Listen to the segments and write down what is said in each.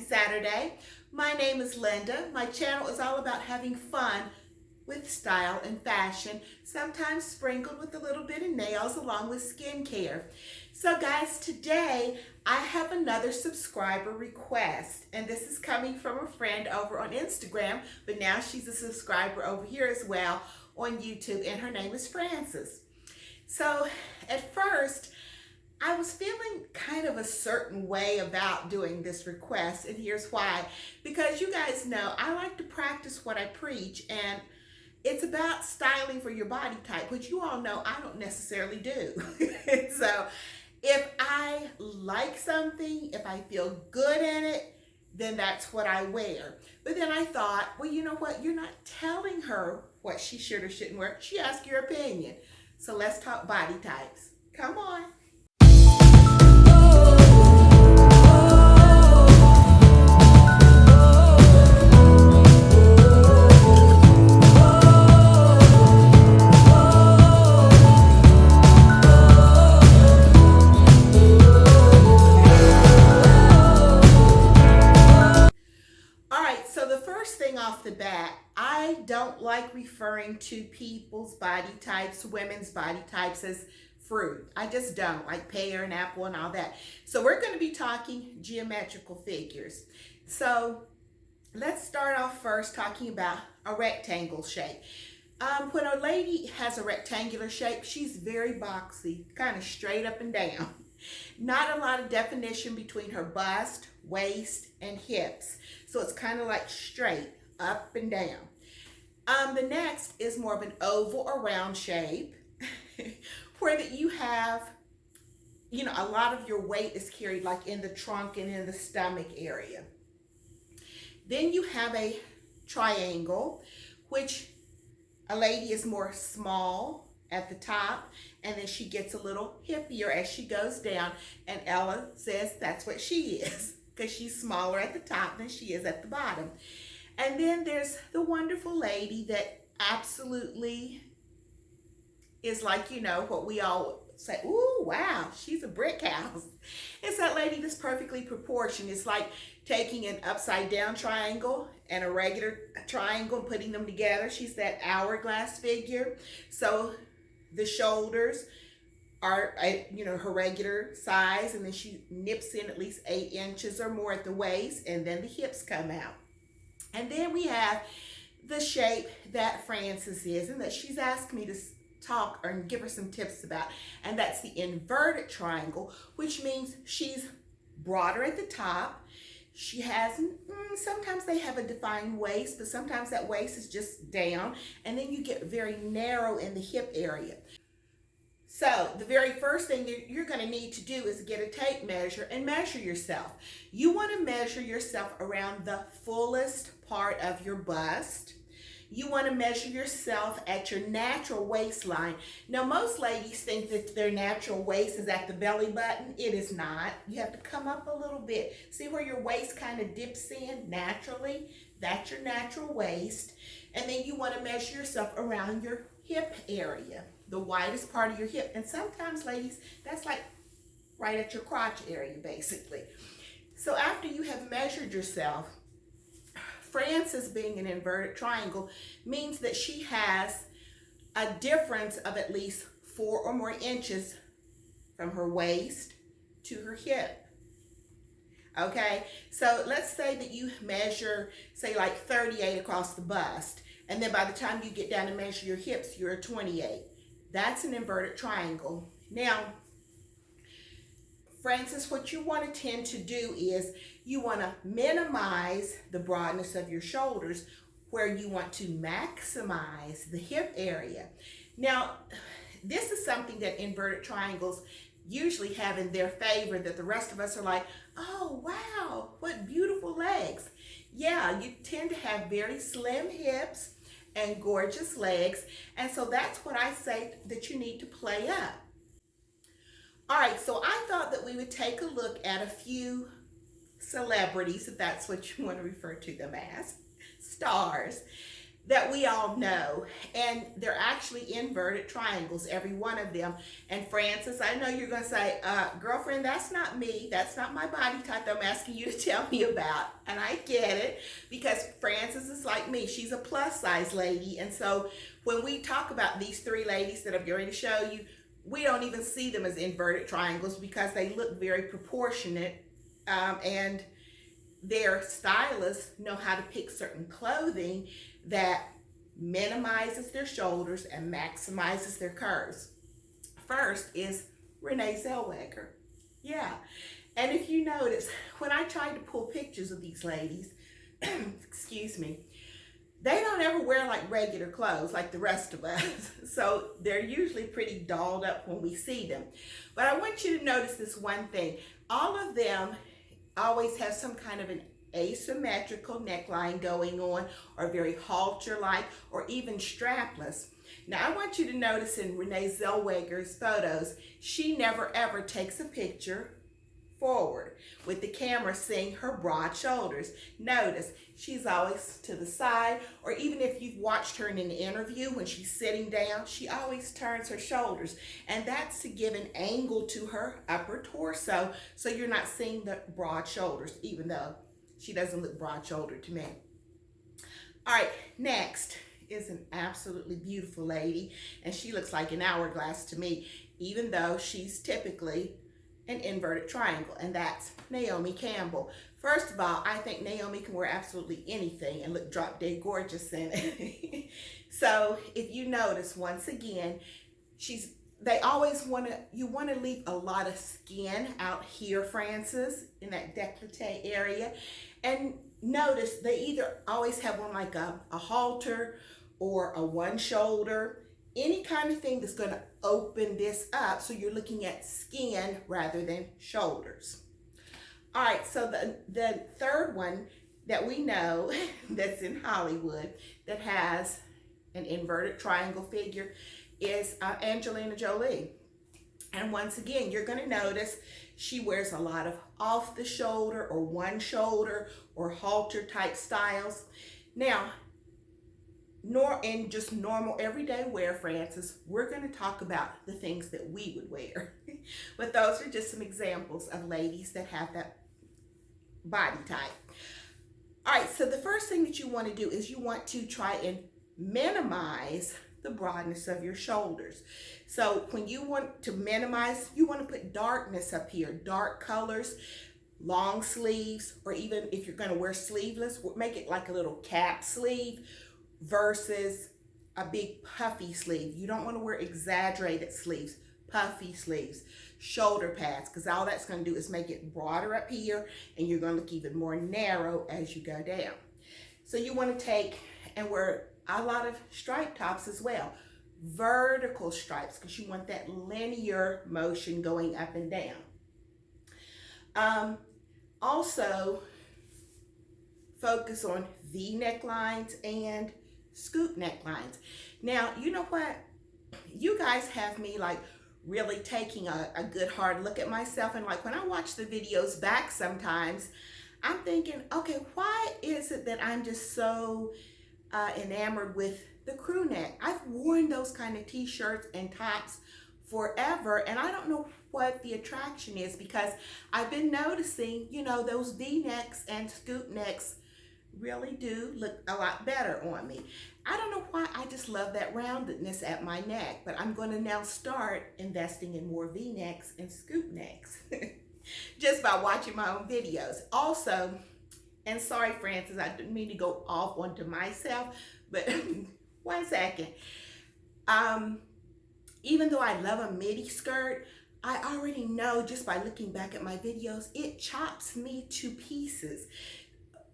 Saturday. My name is Linda. My channel is all about having fun with style and fashion, sometimes sprinkled with a little bit of nails along with skincare. So guys, today I have another subscriber request, and this is coming from a friend over on Instagram, but now she's a subscriber over here as well on YouTube, and her name is Frances. So at first, I was feeling kind of a certain way about doing this request, and here's why. Because you guys know I like to practice what I preach, and it's about styling for your body type, which you all know I don't necessarily do. So if I like something, if I feel good in it, then that's what I wear. But then I thought, well, you know what? You're not telling her what she should or shouldn't wear. She asked your opinion. So let's talk body types. Come on. Off the bat, I don't like referring to people's body types, women's body types, as fruit. I just don't, like pear and apple and all that. So we're going to be talking geometrical figures. So let's start off first talking about a rectangle shape. When a lady has a rectangular shape, she's very boxy, kind of straight up and down. Not a lot of definition between her bust, waist, and hips. So it's kind of like straight up and down. The next is more of an oval or round shape where that you have, a lot of your weight is carried like in the trunk and in the stomach area. Then you have a triangle, which a lady is more small at the top, and then she gets a little hippier as she goes down, and Ella says that's what she is, because she's smaller at the top than she is at the bottom. And then there's the wonderful lady that absolutely is like, what we all say, ooh, wow, she's a brick house. It's that lady that's perfectly proportioned. It's like taking an upside down triangle and a regular triangle and putting them together. She's that hourglass figure. So the shoulders are, her regular size, and then she nips in at least 8 inches or more at the waist, and then the hips come out. And then we have the shape that Frances is, and that she's asked me to talk or give her some tips about, and that's the inverted triangle, which means she's broader at the top. She has, sometimes they have a defined waist, but sometimes that waist is just down, and then you get very narrow in the hip area. So the very first thing you're going to need to do is get a tape measure and measure yourself. You want to measure yourself around the fullest part of your bust. You want to measure yourself at your natural waistline. Now, most ladies think that their natural waist is at the belly button. It is not. You have to come up a little bit. See where your waist kind of dips in naturally? That's your natural waist. And then you want to measure yourself around your hip area, the widest part of your hip. And sometimes, ladies, that's like right at your crotch area, basically. So after you have measured yourself, Frances, being an inverted triangle, means that she has a difference of at least 4 or more inches from her waist to her hip. Okay, so let's say that you measure, say, like 38 across the bust, and then by the time you get down to measure your hips, you're a 28. That's an inverted triangle. Now, Frances, what you want to tend to do is you want to minimize the broadness of your shoulders, where you want to maximize the hip area. Now, this is something that inverted triangles usually have in their favor, that the rest of us are like, oh, wow, what beautiful legs. Yeah, you tend to have very slim hips and gorgeous legs, and so that's what I say that you need to play up. All right, so I thought that we would take a look at a few celebrities, if that's what you want to refer to them as, stars, that we all know, and they're actually inverted triangles, every one of them. And Frances, I know you're going to say, girlfriend, that's not me, that's not my body type I'm asking you to tell me about. And I get it, because Frances is like me, she's a plus size lady. And so when we talk about these three ladies that I'm going to show you, we don't even see them as inverted triangles because they look very proportionate, and their stylists know how to pick certain clothing that minimizes their shoulders and maximizes their curves. First is Renee Zellweger. Yeah. And if you notice, when I tried to pull pictures of these ladies, excuse me, they don't ever wear like regular clothes like the rest of us. So they're usually pretty dolled up when we see them. But I want you to notice this one thing. All of them always have some kind of an asymmetrical neckline going on, or very halter-like, or even strapless. Now I want you to notice in Renee Zellweger's photos, she never ever takes a picture forward with the camera seeing her broad shoulders. Notice she's always to the side, or even if you've watched her in an interview when she's sitting down, she always turns her shoulders, and that's to give an angle to her upper torso so you're not seeing the broad shoulders, even though she doesn't look broad-shouldered to me. All right, next is an absolutely beautiful lady, and she looks like an hourglass to me, even though she's typically an inverted triangle, and that's Naomi Campbell. First of all, I think Naomi can wear absolutely anything and look drop dead gorgeous in it. So if you notice, once again, they always you want to leave a lot of skin out here, Frances, in that décolleté area. And notice they either always have one like a halter or a one shoulder, any kind of thing that's going to open this up so you're looking at skin rather than shoulders. All right, so the third one that we know that's in Hollywood that has an inverted triangle figure is Angelina Jolie. And once again, you're going to notice she wears a lot of off the shoulder or one shoulder or halter type styles. Now, in just normal everyday wear, Frances, we're going to talk about the things that we would wear. But those are just some examples of ladies that have that body type. All right, so the first thing that you want to do is you want to try and minimize the broadness of your shoulders. So when you want to minimize, you want to put darkness up here, dark colors, long sleeves, or even if you're going to wear sleeveless, make it like a little cap sleeve versus a big puffy sleeve. You don't want to wear exaggerated sleeves, puffy sleeves, shoulder pads, because all that's going to do is make it broader up here, and you're going to look even more narrow as you go down. So you want to take and wear a lot of stripe tops as well, vertical stripes, because you want that linear motion going up and down. Also focus on V necklines and scoop necklines. Now, you know what? You guys have me like really taking a good hard look at myself, and like when I watch the videos back sometimes, I'm thinking, okay, why is it that I'm just so enamored with the crew neck? I've worn those kind of t-shirts and tops forever, and I don't know what the attraction is, because I've been noticing, you know, those V-necks and scoop necks really do look a lot better on me. I don't know why, I just love that roundedness at my neck, but I'm going to now start investing in more V-necks and scoop necks just by watching my own videos. Also, and sorry, Frances, I didn't mean to go off onto myself, but 1 second. Even though I love a midi skirt, I already know just by looking back at my videos, it chops me to pieces.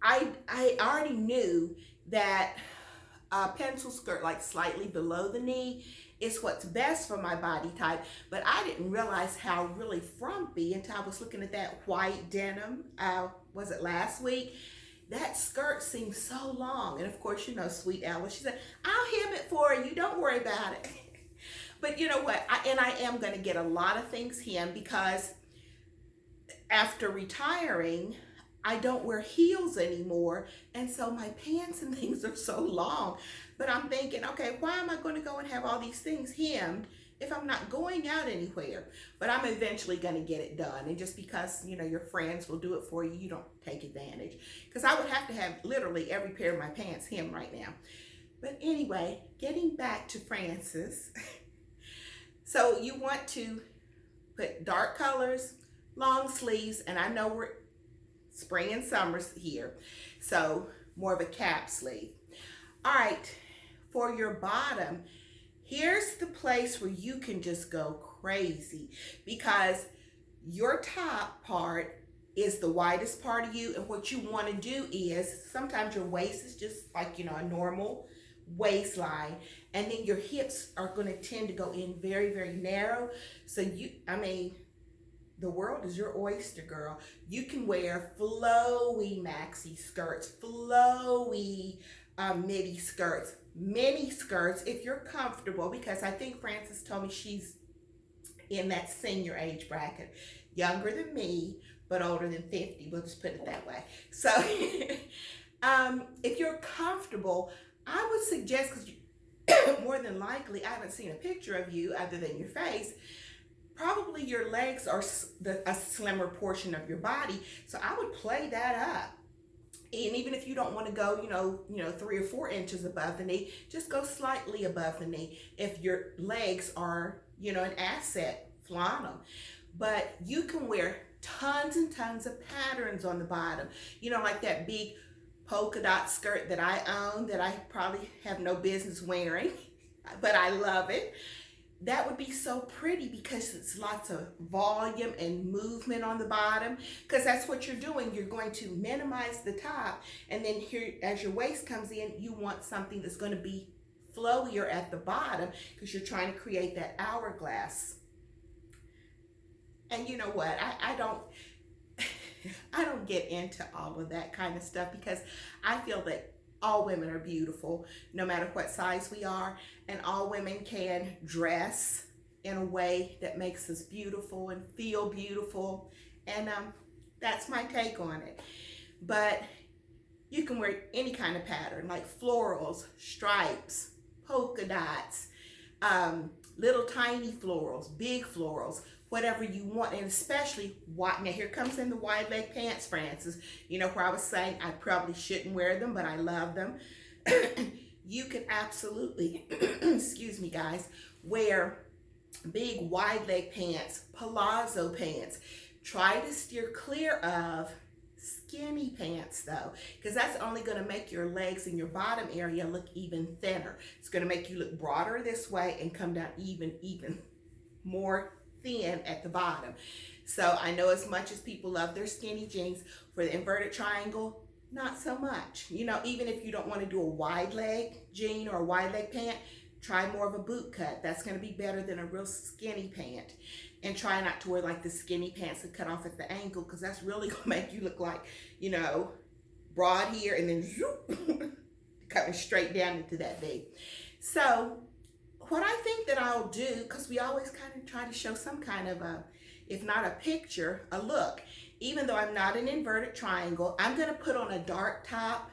I already knew that a pencil skirt like slightly below the knee is what's best for my body type, but I didn't realize how really frumpy until I was looking at that white denim, was it last week? That skirt seemed so long, and of course, you know, sweet Alice, she said, I'll hem it for you, don't worry about it. But you know what, I am going to get a lot of things hemmed, because after retiring, I don't wear heels anymore, and so my pants and things are so long. But I'm thinking, okay, why am I going to go and have all these things hemmed if I'm not going out anywhere? But I'm eventually going to get it done. And just because, you know, your friends will do it for you, you don't take advantage. Because I would have to have literally every pair of my pants hemmed right now. But anyway, getting back to Frances. So you want to put dark colors, long sleeves, and I know we're spring and summer's here, so more of a cap sleeve. All right, for your bottom, here's the place where you can just go crazy, because your top part is the widest part of you, and what you want to do is, sometimes your waist is just like, you know, a normal waistline, and then your hips are going to tend to go in very, very narrow. So the world is your oyster, girl. You can wear flowy maxi skirts, flowy midi skirts, mini skirts if you're comfortable, because I think Frances told me she's in that senior age bracket, younger than me, but older than 50. We'll just put it that way. So if you're comfortable, I would suggest, because more than likely, I haven't seen a picture of you other than your face, probably your legs are a slimmer portion of your body. So I would play that up. And even if you don't want to go, you know, 3 or 4 inches above the knee, just go slightly above the knee. If your legs are, you know, an asset, flaunt them. But you can wear tons and tons of patterns on the bottom. You know, like that big polka dot skirt that I own that I probably have no business wearing, but I love it. That would be so pretty because it's lots of volume and movement on the bottom, because that's what you're doing. You're going to minimize the top, and then here, as your waist comes in, you want something that's going to be flowier at the bottom, because you're trying to create that hourglass. And you know what? I don't get into all of that kind of stuff, because I feel that all women are beautiful, no matter what size we are, and all women can dress in a way that makes us beautiful and feel beautiful, and that's my take on it. But you can wear any kind of pattern, like florals, stripes, polka dots, little tiny florals, big florals, whatever you want. And especially, now here comes in the wide leg pants, Frances. You know, where I was saying I probably shouldn't wear them, but I love them. You can absolutely, excuse me guys, wear big wide leg pants, palazzo pants. Try to steer clear of skinny pants though, because that's only going to make your legs and your bottom area look even thinner. It's going to make you look broader this way and come down even more thin at the bottom. So I know as much as people love their skinny jeans, for the inverted triangle, not so much. You know, even if you don't want to do a wide leg jean or a wide leg pant, try more of a boot cut. That's going to be better than a real skinny pant. And try not to wear like the skinny pants that cut off at the ankle, because that's really going to make you look like, you know, broad here and then zoop, coming straight down into that V. So what I think that I'll do, because we always kind of try to show some kind of a, if not a picture, a look. Even though I'm not an inverted triangle, I'm going to put on a dark top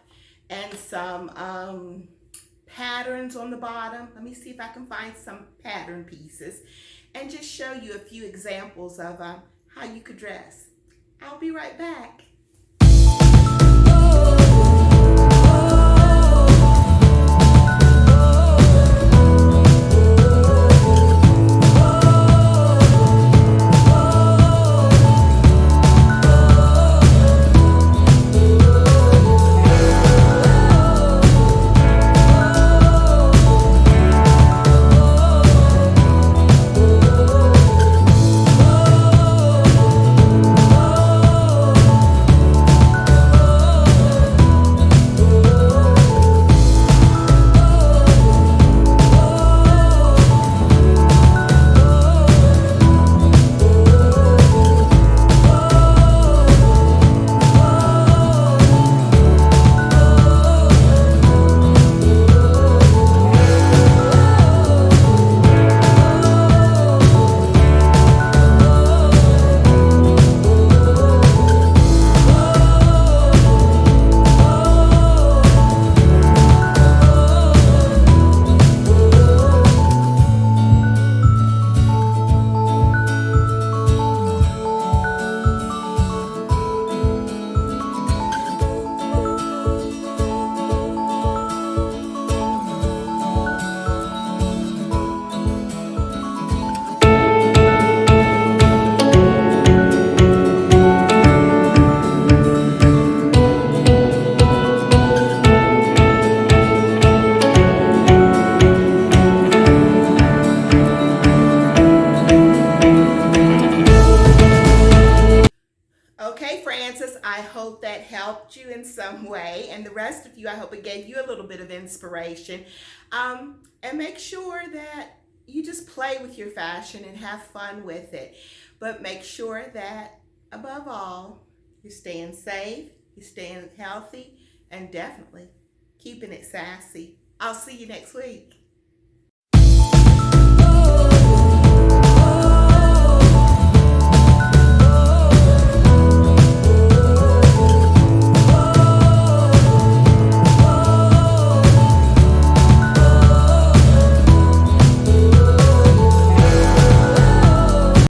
and some patterns on the bottom. Let me see if I can find some pattern pieces and just show you a few examples of how you could dress. I'll be right back. some way. And the rest of you, I hope it gave you a little bit of inspiration. And make sure that you just play with your fashion and have fun with it. But make sure that, above all, you're staying safe, you're staying healthy, and definitely keeping it sassy. I'll see you next week.